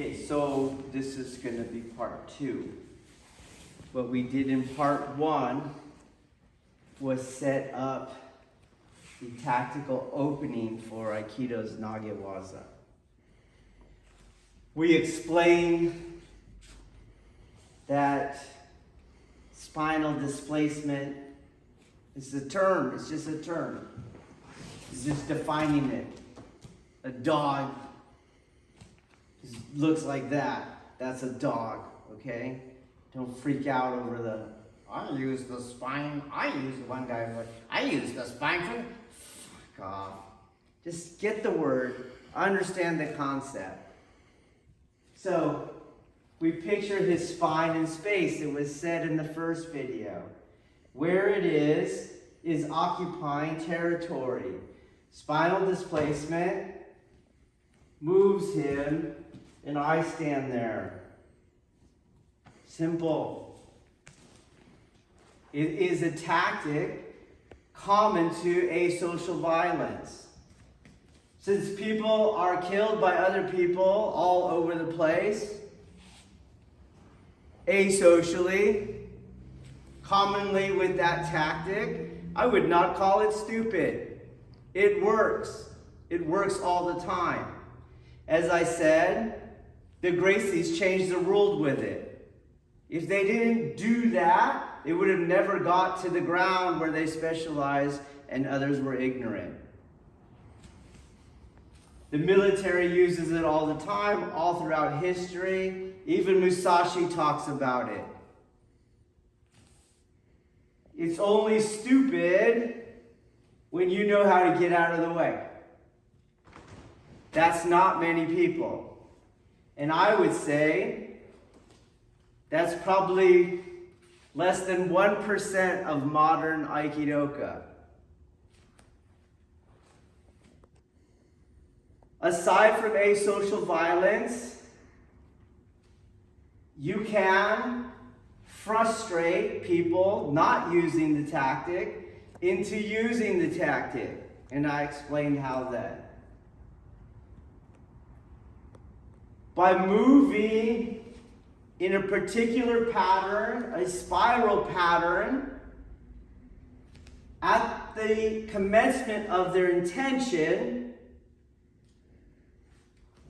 Okay, so this is going to be part 2. What we did in part 1 was set up the tactical opening for Aikido's Nagewaza. We explained that spinal displacement is a term, it's just a term. It's just defining it. A dog looks like that. That's a dog, okay? Don't freak out over the, I use the spine. One guy was like, I use the spine for, fuck off. Just get the word, understand the concept. So, we picture his spine in space. It was said in the first video. Where it is occupying territory. Spinal displacement moves him, and I stand there. Simple. It is a tactic common to asocial violence. Since people are killed by other people all over the place, asocially, commonly with that tactic, I would not call it stupid. It works. It works all the time. As I said, the Gracies changed the world with it. If they didn't do that, they would have never got to the ground where they specialized and others were ignorant. The military uses it all the time, all throughout history. Even Musashi talks about it. It's only stupid when you know how to get out of the way. That's not many people. And I would say that's probably less than 1% of modern Aikidoka. Aside from asocial violence, you can frustrate people not using the tactic into using the tactic. And I explained how that. By moving in a particular pattern, a spiral pattern, at the commencement of their intention,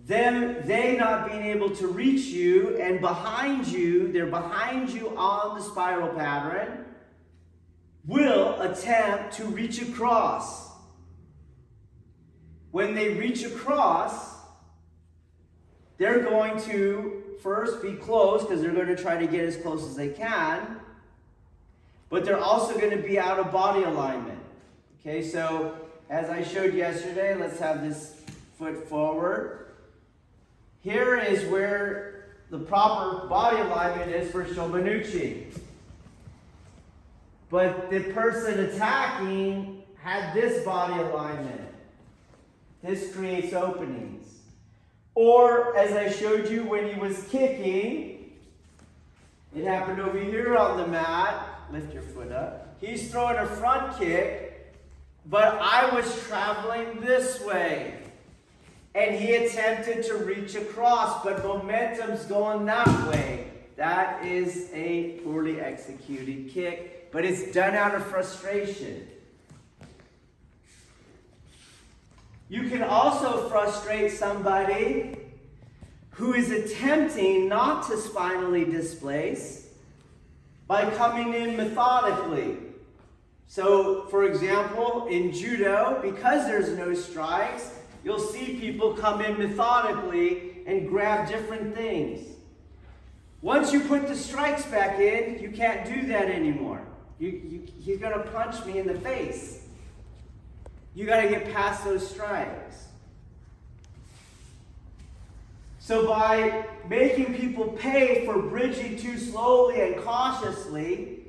them, they not being able to reach you, and behind you, they're behind you on the spiral pattern, will attempt to reach across. When they reach across, they're going to first be close, because they're going to try to get as close as they can, but they're also going to be out of body alignment. Okay, so as I showed yesterday, let's have this foot forward. Here is where the proper body alignment is for Shobanuchi. But the person attacking had this body alignment. This creates openings. Or, as I showed you when he was kicking, it happened over here on the mat. Lift your foot up. He's throwing a front kick, but I was traveling this way. And he attempted to reach across, but momentum's going that way. That is a poorly executed kick, but it's done out of frustration. You can also frustrate somebody who is attempting not to spinally displace by coming in methodically. So, for example, in judo, because there's no strikes, you'll see people come in methodically and grab different things. Once you put the strikes back in, you can't do that anymore. He's going to punch me in the face. You got to get past those strikes. So by making people pay for bridging too slowly and cautiously,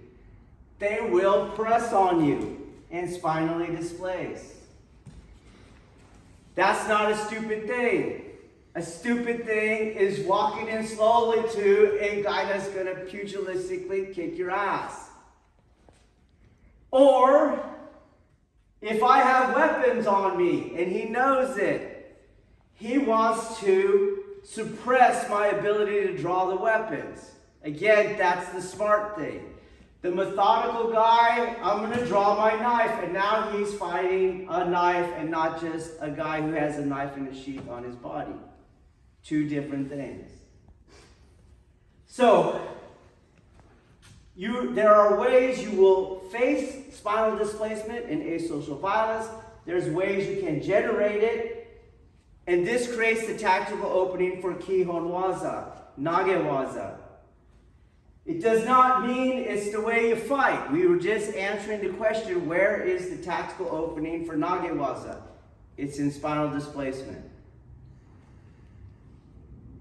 they will press on you and spinally displace. That's not a stupid thing. A stupid thing is walking in slowly to a guy that's going to pugilistically kick your ass. Or, if I have weapons on me and he knows it, he wants to suppress my ability to draw the weapons. Again, that's the smart thing. The methodical guy, I'm going to draw my knife, and now he's fighting a knife and not just a guy who has a knife in a sheath on his body. Two different things. So, there are ways you will face spinal displacement and asocial violence. There's ways you can generate it. And this creates the tactical opening for Kihon Waza, Nage Waza. It does not mean it's the way you fight. We were just answering the question, where is the tactical opening for Nage Waza? It's in spinal displacement.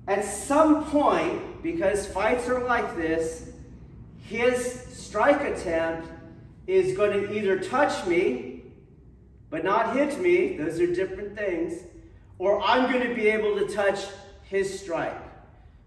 At some point, because fights are like this, his strike attempt is going to either touch me, but not hit me, those are different things, or I'm going to be able to touch his strike.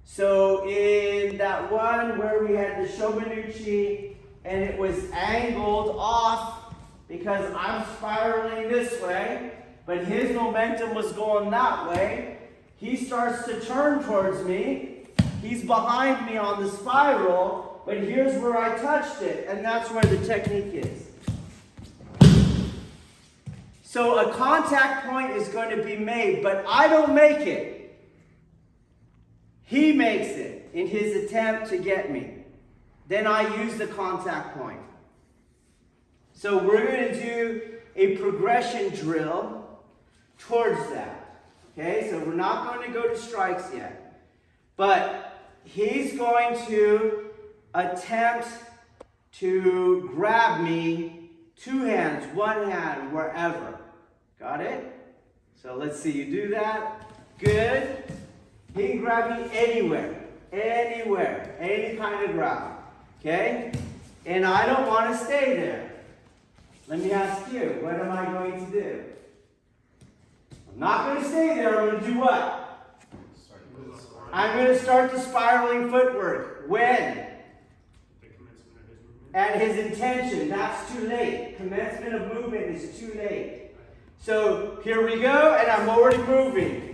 So in that one where we had the Shogunuchi and it was angled off because I'm spiraling this way, but his momentum was going that way, he starts to turn towards me. He's behind me on the spiral, but here's where I touched it, and that's where the technique is. So a contact point is going to be made, but I don't make it. He makes it in his attempt to get me. Then I use the contact point. So we're going to do a progression drill towards that. Okay, so we're not going to go to strikes yet. But he's going to attempt to grab me, two hands, one hand, wherever. Got it? So let's see you do that. Good. He can grab me anywhere, any kind of grab. Okay? And I don't want to stay there. Let me ask you, what am I going to do? I'm not going to stay there. I'm going to do what? I'm going to start the spiraling footwork. When? At his intention. That's too late. Commencement of movement is too late. So here we go, and I'm already moving.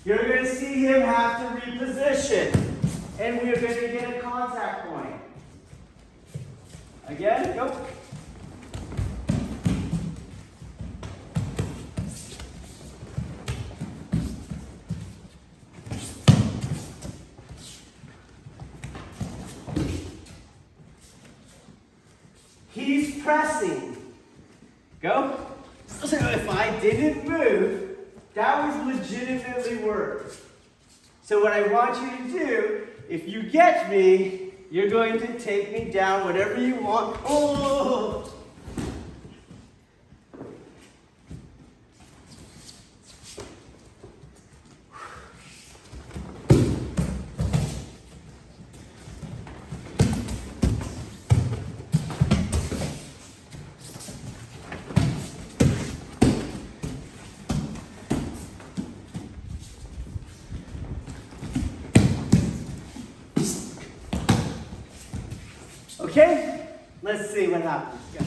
You're going to see him have to reposition, and we're going to get a contact point. Again, go. He's pressing. Go. So if I didn't move, that was legitimately work. So what I want you to do, if you get me, you're going to take me down whatever you want. Oh! Okay, let's see what happens. Go.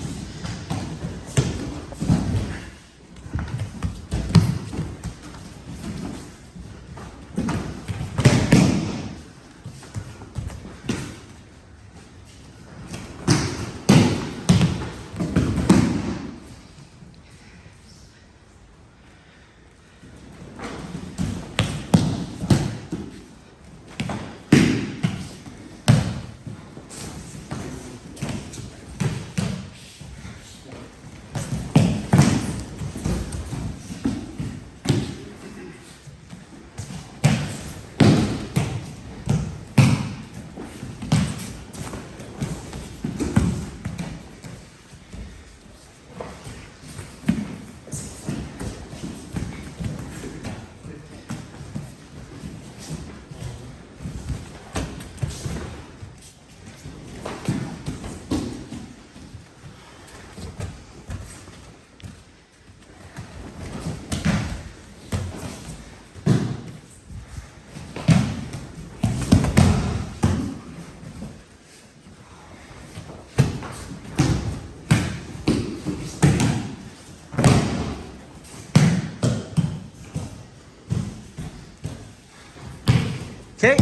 Okay.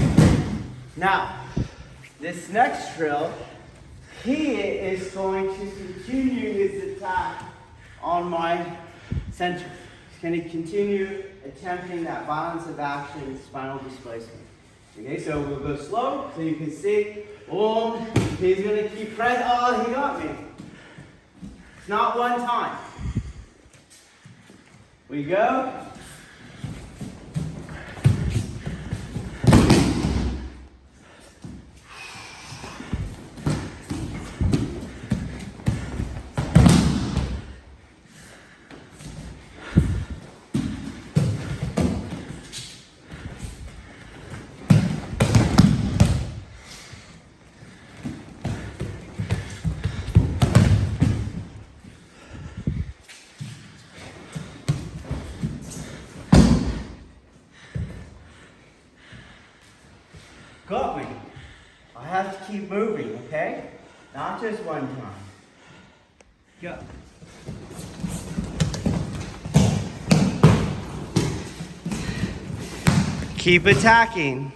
Now, this next drill, he is going to continue his attack on my center. He's going to continue attempting that violence of action, spinal displacement. Okay, so we'll go slow so you can see. Boom. He's going to keep pressing. Oh, he got me. It's not one time. We go. Got me. I have to keep moving, okay? Not just one time. Go. Keep attacking.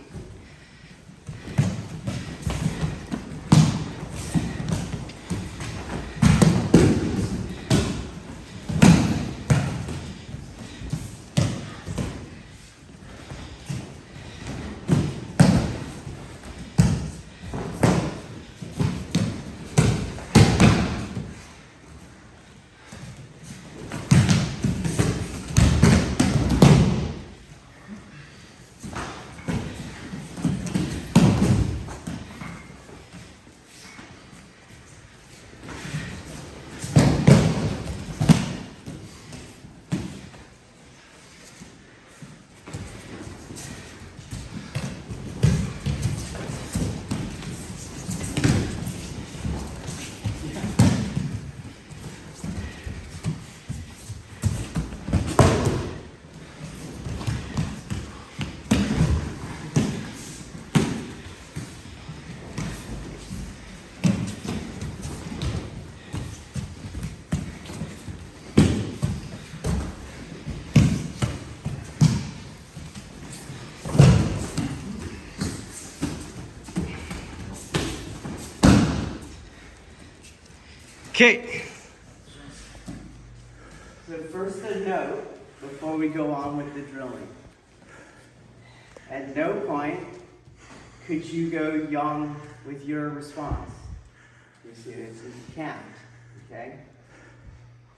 Okay. So first a note before we go on with the drilling. At no point could you go yang with your response. You see this? You can't. Okay?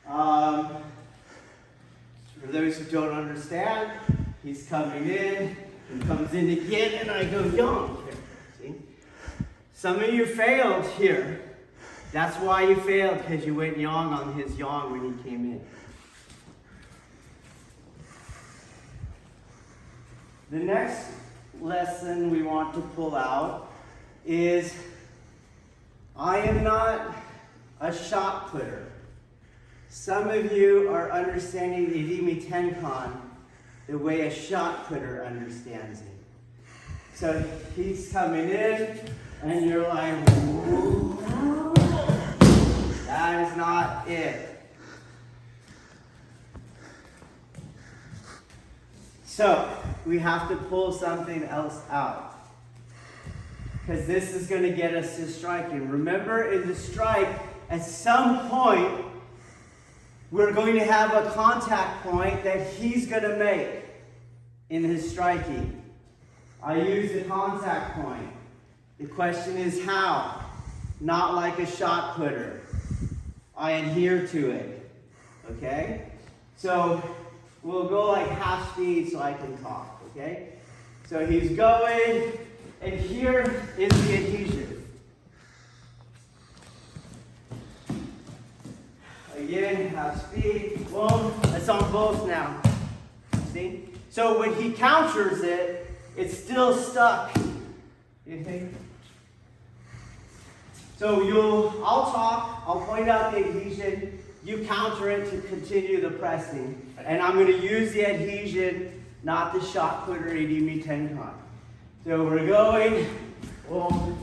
For those who don't understand, he's coming in, and comes in again, and I go yang. See? Some of you failed here. That's why you failed, because you went yang on his yang when he came in. The next lesson we want to pull out is I am not a shot putter. Some of you are understanding the Idimi Tenkan the way a shot putter understands it. So he's coming in, and you're like, whoa. That is not it. So, we have to pull something else out. Because this is going to get us to striking. Remember, in the strike, at some point, we're going to have a contact point that he's going to make in his striking. I use the contact point. The question is how? Not like a shot putter. I adhere to it. Okay? So we'll go like half speed so I can talk. Okay? So he's going, and here is the adhesion. Again, half speed. Boom. It's on both now. See? So when he counters it, it's still stuck. You think? So I'll talk, I'll point out the adhesion, you counter it to continue the pressing. And I'm going to use the adhesion, not the shot putter Idimi Tenkan. So we're going, boom.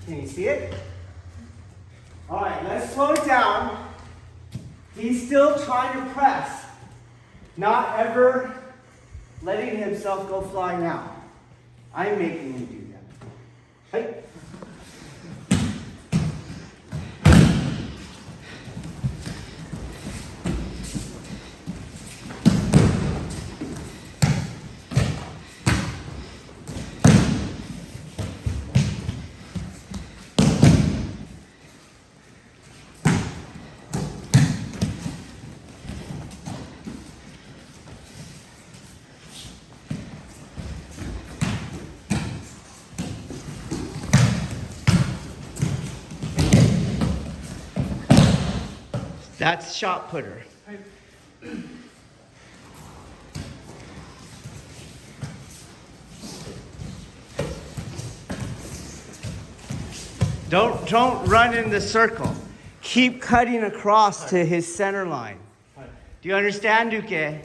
Can you see it? All right, let's slow it down. He's still trying to press, not ever letting himself go flying out. I'm making him do that. Hey. That's shot putter. Don't run in the circle. Keep cutting across to his center line. Do you understand, Duque?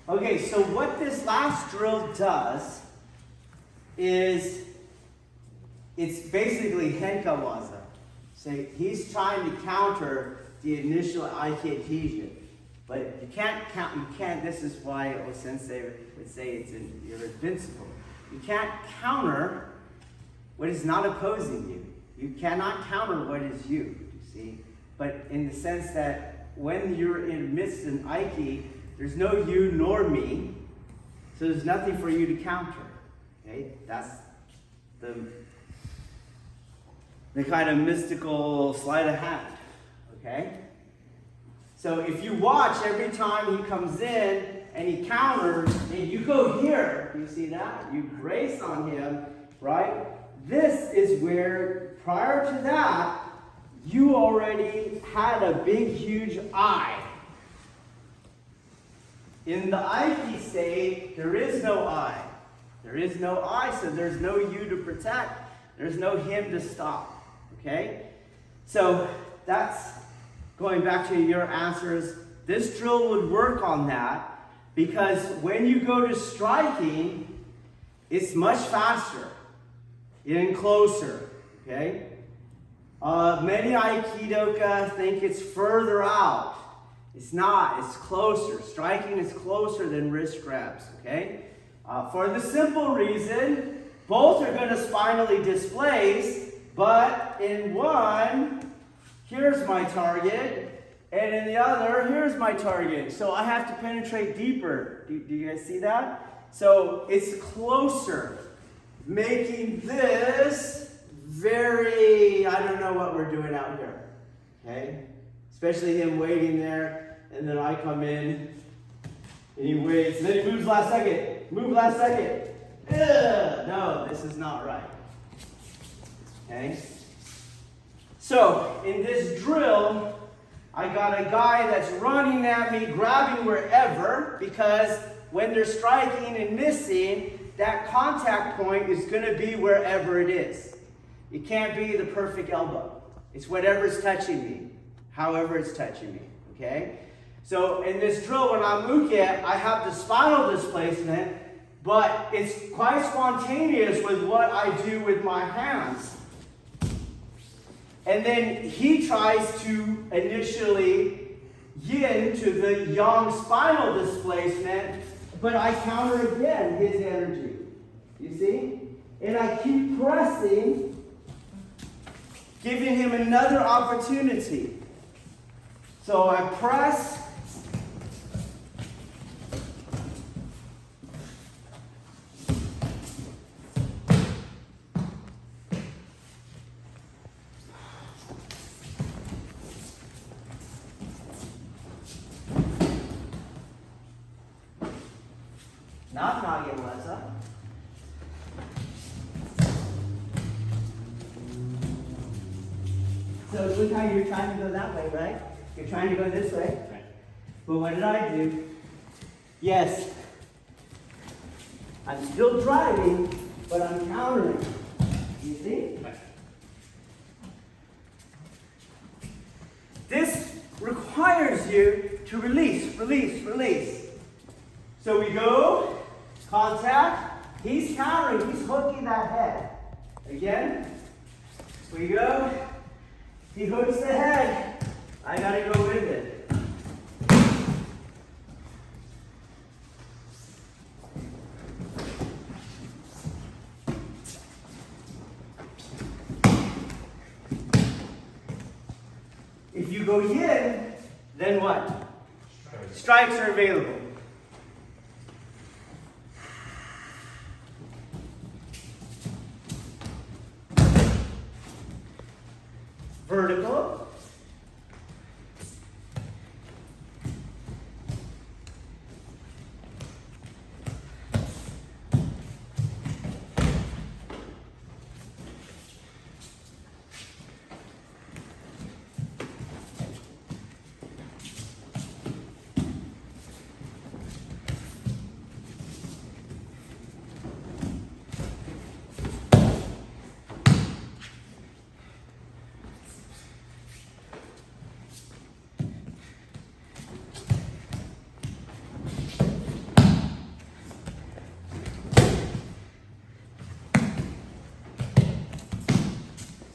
Okay, so what this last drill does is it's basically henkawaza. So he's trying to counter the initial aiki adhesion. But you can't count, this is why O-sensei would say you're invincible. You can't counter what is not opposing you. You cannot counter what is you see? But in the sense that when you're in midst of aiki, there's no you nor me, so there's nothing for you to counter. Okay, that's the kind of mystical sleight of hand. Okay, so if you watch every time he comes in and he counters, and you go here, you see that? You brace on him, right? This is where prior to that, you already had a big, huge I. In the Aiki state, there is no I. There is no I, so there's no you to protect. There's no him to stop. Okay? So that's going back to your answers. This drill would work on that because when you go to striking, it's much faster and closer. Okay? Many Aikidoka think it's further out. It's not, it's closer. Striking is closer than wrist grabs, okay? For the simple reason, both are going to spinally displace, but in one, here's my target, and in the other, here's my target. So I have to penetrate deeper. Do you guys see that? So it's closer, making this very, I don't know what we're doing out here, okay? Especially him waiting there, and then I come in, and he waits, and then he moves last second. Move last second. Ugh, no, this is not right. Okay? So, in this drill, I got a guy that's running at me, grabbing wherever, because when they're striking and missing, that contact point is going to be wherever it is. It can't be the perfect elbow. It's whatever's touching me. However it's touching me, okay? So in this drill, when I'm uke, I have the spinal displacement, but it's quite spontaneous with what I do with my hands. And then he tries to initially into the yang spinal displacement, but I counter again his energy. You see? And I keep pressing, giving him another opportunity. So I press. Not Nagamasa. So look how you're trying to go that way, right? You're trying to go this way. Right. But what did I do? Yes. I'm still driving, but I'm countering. You see? Right. This requires you to release, release, release. So we go, contact, he's countering, he's hooking that head. Again, we go, he hooks the head, I gotta go with it. If you go yin, then what? Strikes are available. Vertical.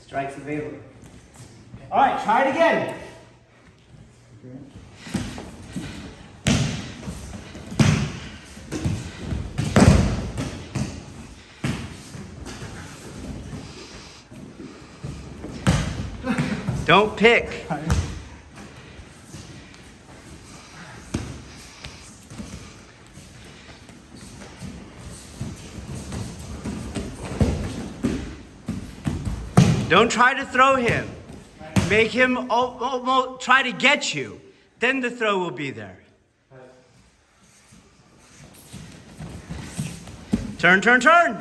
Strikes available. All right, try it again. Don't pick. Don't try to throw him. Make him almost try to get you. Then the throw will be there. Turn, turn, turn.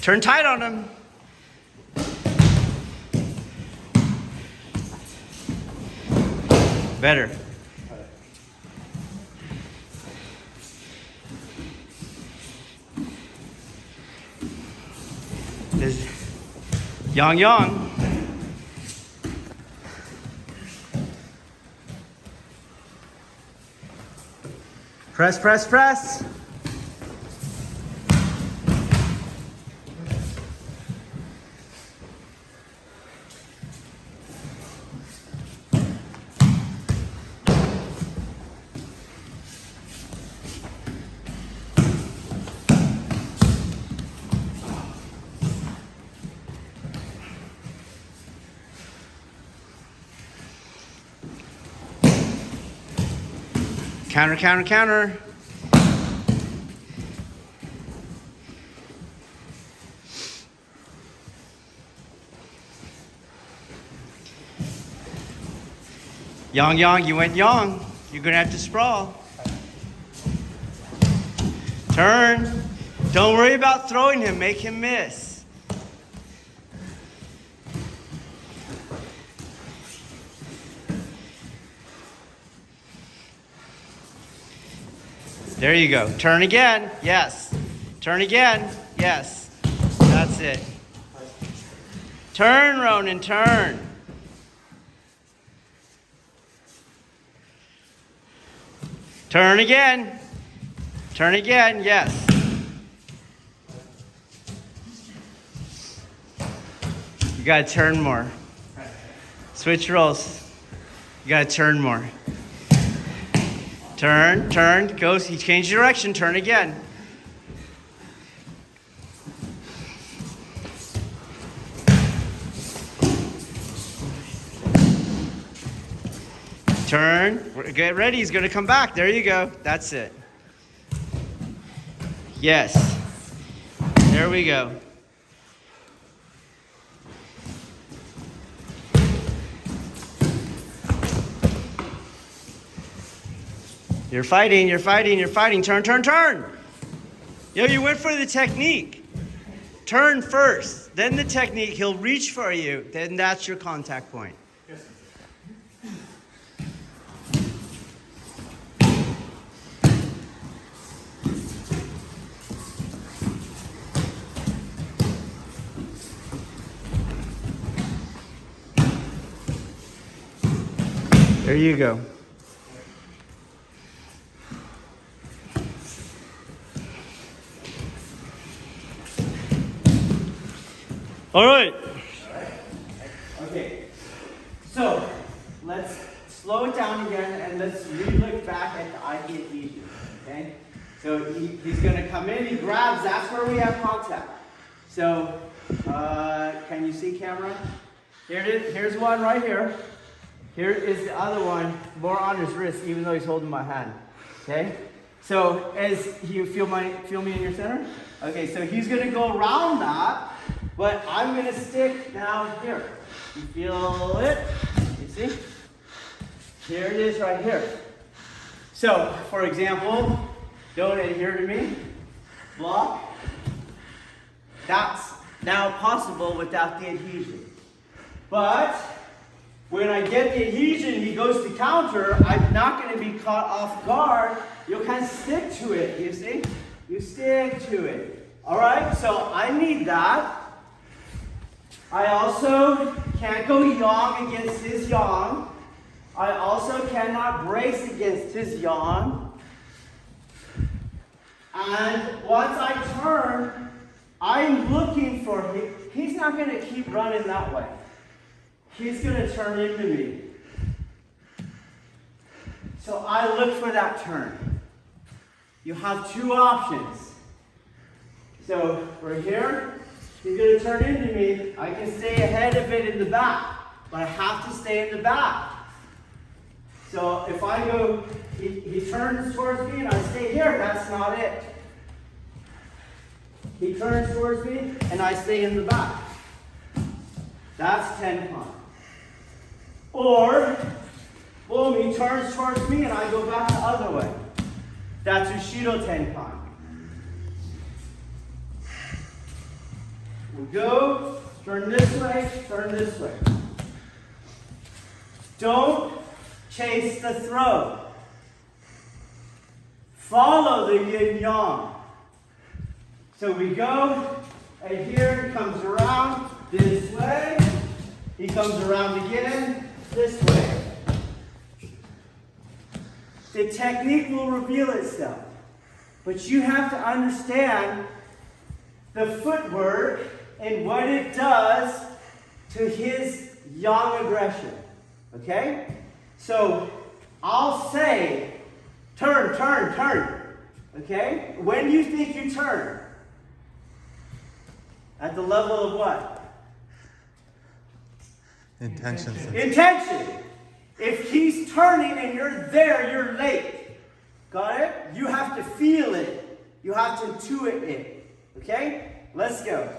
Turn tight on him. Better. This yang yang. Press, press, press. Counter, counter, counter. Yang, yang, you went yang. You're gonna have to sprawl. Turn. Don't worry about throwing him. Make him miss. There you go. Turn again. Yes. Turn again. Yes. That's it. Turn, Ronan, turn. Turn again. Turn again. Yes. You gotta turn more. Switch roles. You gotta turn more. Turn, goes, he changed direction, turn again. Turn, get ready, he's gonna come back. There you go, that's it. Yes, there we go. You're fighting, turn. Yo, you went for the technique. Turn first, then the technique, he'll reach for you, then that's your contact point. There you go. All right. Okay. So let's slow it down again and let's re-look back at the Aikido adhesion. Okay. So he's going to come in. He grabs. That's where we have contact. So can you see, camera? Here it is. Here's one right here. Here is the other one, more on his wrist, even though he's holding my hand. Okay. So as you feel me in your center. Okay. So he's going to go around that. But I'm going to stick now here. You feel it? You see? Here it is right here. So, for example, don't adhere to me. Block. That's now possible without the adhesion. But when I get the adhesion, he goes to counter, I'm not going to be caught off guard. You'll kind of stick to it, you see? You stick to it. All right? So I need that. I also can't go yang against his yang. I also cannot brace against his yang. And once I turn, I'm looking for him. He's not going to keep running that way. He's going to turn into me. So I look for that turn. You have two options. So we're here. He's going to turn into me. I can stay ahead of it in the back, but I have to stay in the back. So if I go, he turns towards me and I stay here, that's not it. He turns towards me and I stay in the back. That's tenkan. Or, boom, he turns towards me and I go back the other way. That's Ushido tenkan. We go, turn this way, turn this way. Don't chase the throw. Follow the yin-yang. So we go, and here he comes around this way. He comes around again this way. The technique will reveal itself. But you have to understand the footwork and what it does to his yang aggression. Okay? So I'll say, turn. Okay? When do you think you turn? At the level of what? Intention. Intention. If he's turning and you're there, you're late. Got it? You have to feel it. You have to intuit it. Okay? Let's go.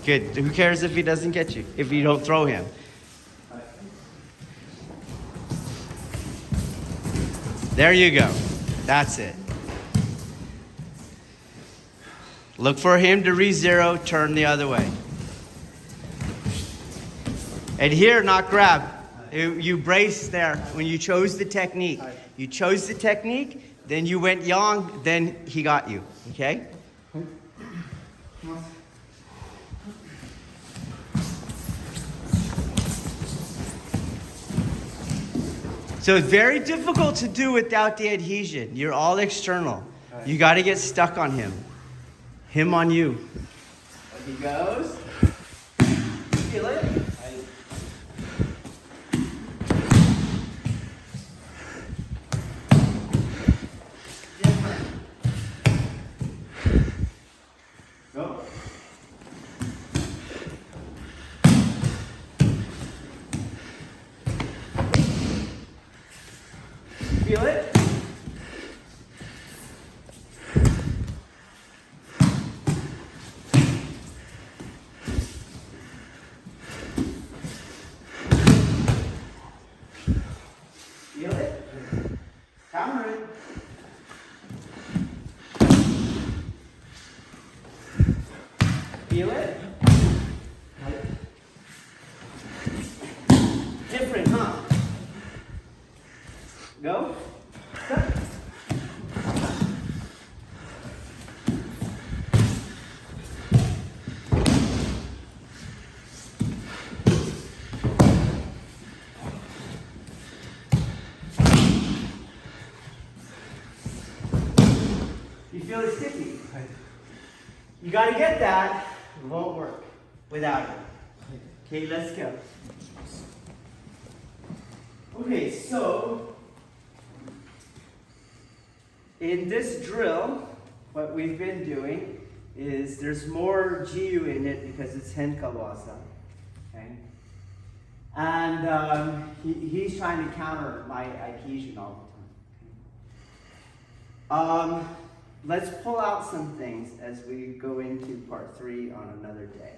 Good. Who cares if he doesn't get you? If you don't throw him. There you go. That's it. Look for him to re-zero, turn the other way. Adhere, not grab. You brace there when you chose the technique. You chose the technique, then you went yang, then he got you. Okay? So it's very difficult to do without the adhesion. You're all external. You got to get stuck on him. Him on you. He goes. Feel it? Go. Feel it? Feel it? Counter it. Feel it? Different, huh? Go. Step. You feel it sticky? You got to get that. It won't work without it. Okay, let's go. Okay, so in this drill, what we've been doing is there's more Jiu in it because it's Henkawaza. Okay? And he's trying to counter my adhesion all the time. Let's pull out some things as we go into part 3 on another day.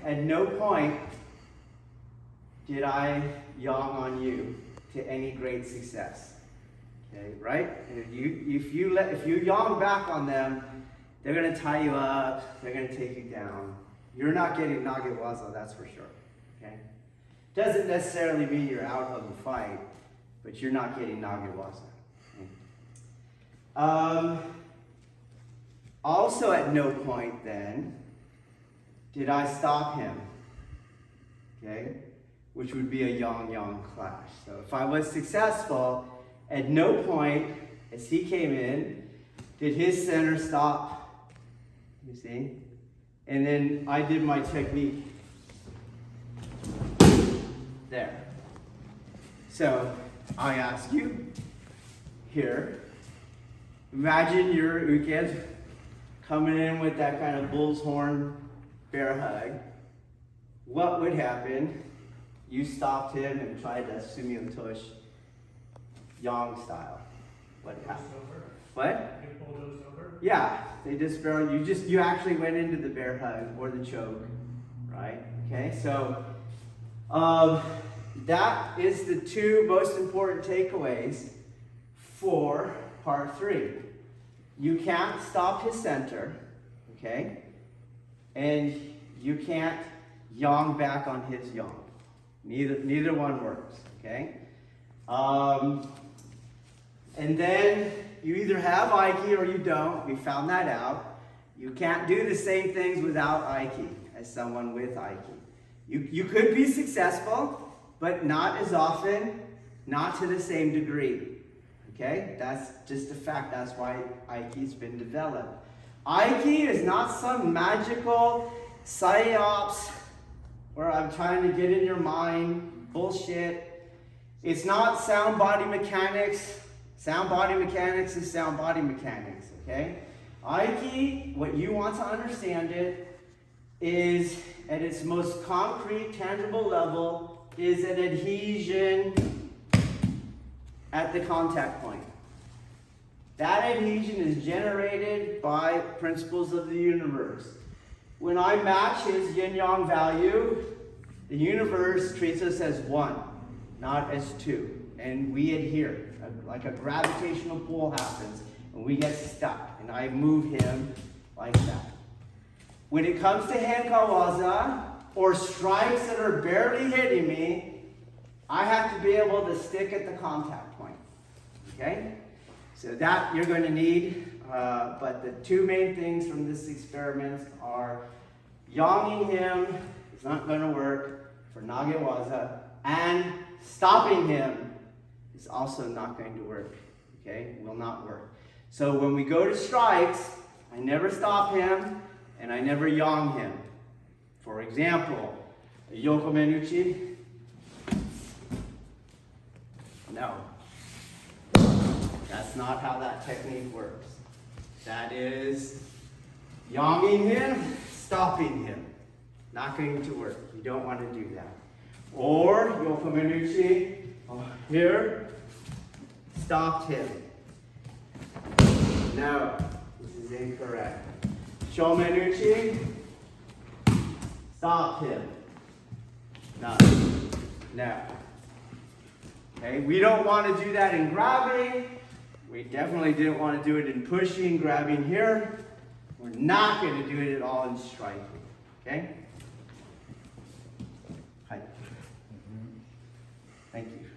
At no point did I yang on you to any great success. Okay, right? If you yang back on them, they're going to tie you up, they're going to take you down. You're not getting nagewaza, that's for sure. Okay? Doesn't necessarily mean you're out of the fight, but you're not getting nagewaza. Also at no point then did I stop him, okay, which would be a yang-yang clash. So if I was successful, at no point as he came in did his center stop, you see, and then I did my technique there. So I ask you here, imagine your uked coming in with that kind of bull's horn bear hug. What would happen? You stopped him and tried to sumiyo tosh yang style. What happened? What? You bulldozed over? Yeah, they just barely, you actually went into the bear hug or the choke, right? Okay, so that is the 2 most important takeaways for part 3. You can't stop his center, okay? And you can't yang back on his yang. Neither one works, okay? And then you either have Aiki or you don't. We found that out. You can't do the same things without Aiki as someone with Aiki. You could be successful, but not as often, not to the same degree. Okay? That's just a fact. That's why Aiki's been developed. Aiki is not some magical psyops where I'm trying to get in your mind. Bullshit. It's not sound body mechanics. Sound body mechanics is sound body mechanics. Okay? Aiki, what you want to understand it, is at its most concrete, tangible level, is an adhesion at the contact point. That adhesion is generated by principles of the universe. When I match his yin-yang value, the universe treats us as 1, not as 2. And we adhere. Like a gravitational pull happens, and we get stuck. And I move him like that. When it comes to Henkawaza, or strikes that are barely hitting me, I have to be able to stick at the contact point. Okay? So that you're going to need. But the 2 main things from this experiment are yanging him is not going to work for nagewaza And stopping him is also not going to work. Okay? Will not work. So when we go to strikes, I never stop him and I never yang him. For example, a yoko menuchi. No. That's not how that technique works. That is yanging him, stopping him. Not going to work. You don't want to do that. Or yoko menuchi, here, stopped him. No, this is incorrect. Shomenuchi, stopped him. No. Okay, we don't want to do that in grabbing. We definitely didn't want to do it in pushing, grabbing here. We're not going to do it at all in striking. Okay? Hi. Thank you.